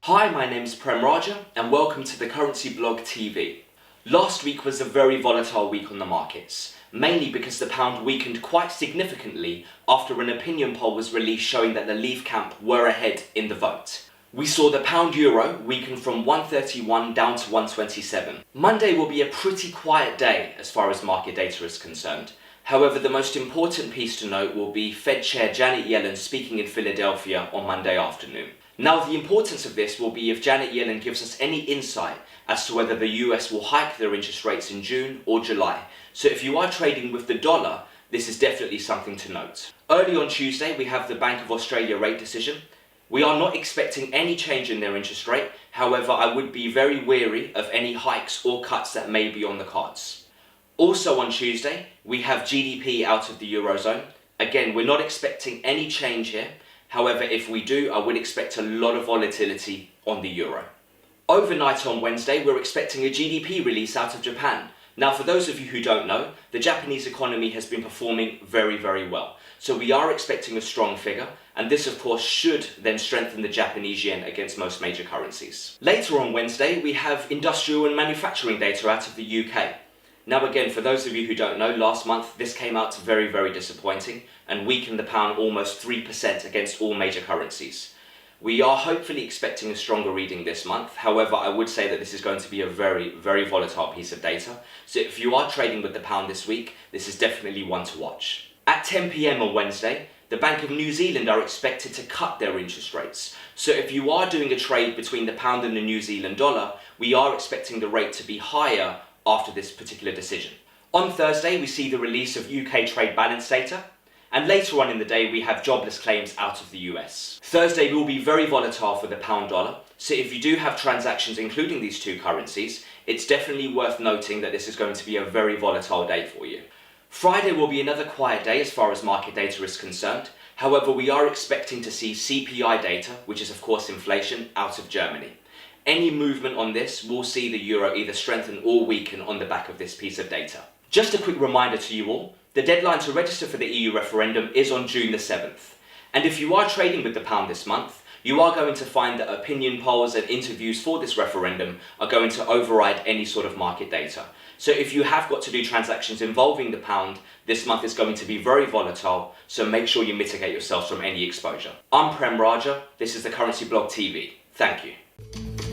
Hi, my name's Prem Raja and welcome to the Currency Blog TV. Last week was a very volatile week on the markets, mainly because the pound weakened quite significantly after an opinion poll was released showing that the Leave camp were ahead in the vote. We saw the pound euro weaken from 131 down to 127. Monday will be a pretty quiet day as far as market data is concerned. However, the most important piece to note will be Fed Chair Janet Yellen speaking in Philadelphia on Monday afternoon. Now, the importance of this will be if Janet Yellen gives us any insight as to whether the US will hike their interest rates in June or July. So if you are trading with the dollar, this is definitely something to note. Early on Tuesday, we have the Bank of Australia rate decision. We are not expecting any change in their interest rate. However, I would be very wary of any hikes or cuts that may be on the cards. Also on Tuesday, we have GDP out of the Eurozone. Again, we're not expecting any change here. However, if we do, I would expect a lot of volatility on the euro. Overnight on Wednesday, we're expecting a GDP release out of Japan. Now, for those of you who don't know, the Japanese economy has been performing very, very well. So we are expecting a strong figure, and this of course should then strengthen the Japanese yen against most major currencies. Later on Wednesday, we have industrial and manufacturing data out of the UK. Now again, for those of you who don't know, last month this came out very, very disappointing and weakened the pound almost 3% against all major currencies. We are hopefully expecting a stronger reading this month. However, I would say that this is going to be a very, very volatile piece of data. So if you are trading with the pound this week, this is definitely one to watch. At 10 PM on Wednesday, the Bank of New Zealand are expected to cut their interest rates. So if you are doing a trade between the pound and the New Zealand dollar, we are expecting the rate to be higher after this particular decision. On Thursday, we see the release of UK trade balance data, and later on in the day we have jobless claims out of the US. Thursday will be very volatile for the pound dollar, so if you do have transactions including these two currencies, it's definitely worth noting that this is going to be a very volatile day for you. Friday will be another quiet day as far as market data is concerned. However, we are expecting to see CPI data, which is of course inflation, out of Germany. Any movement on this will see the euro either strengthen or weaken on the back of this piece of data. Just a quick reminder to you all, the deadline to register for the EU referendum is on June the 7th. And if you are trading with the pound this month, you are going to find that opinion polls and interviews for this referendum are going to override any sort of market data. So if you have got to do transactions involving the pound, this month is going to be very volatile, so make sure you mitigate yourselves from any exposure. I'm Prem Raja, this is the Currency Blog TV. Thank you.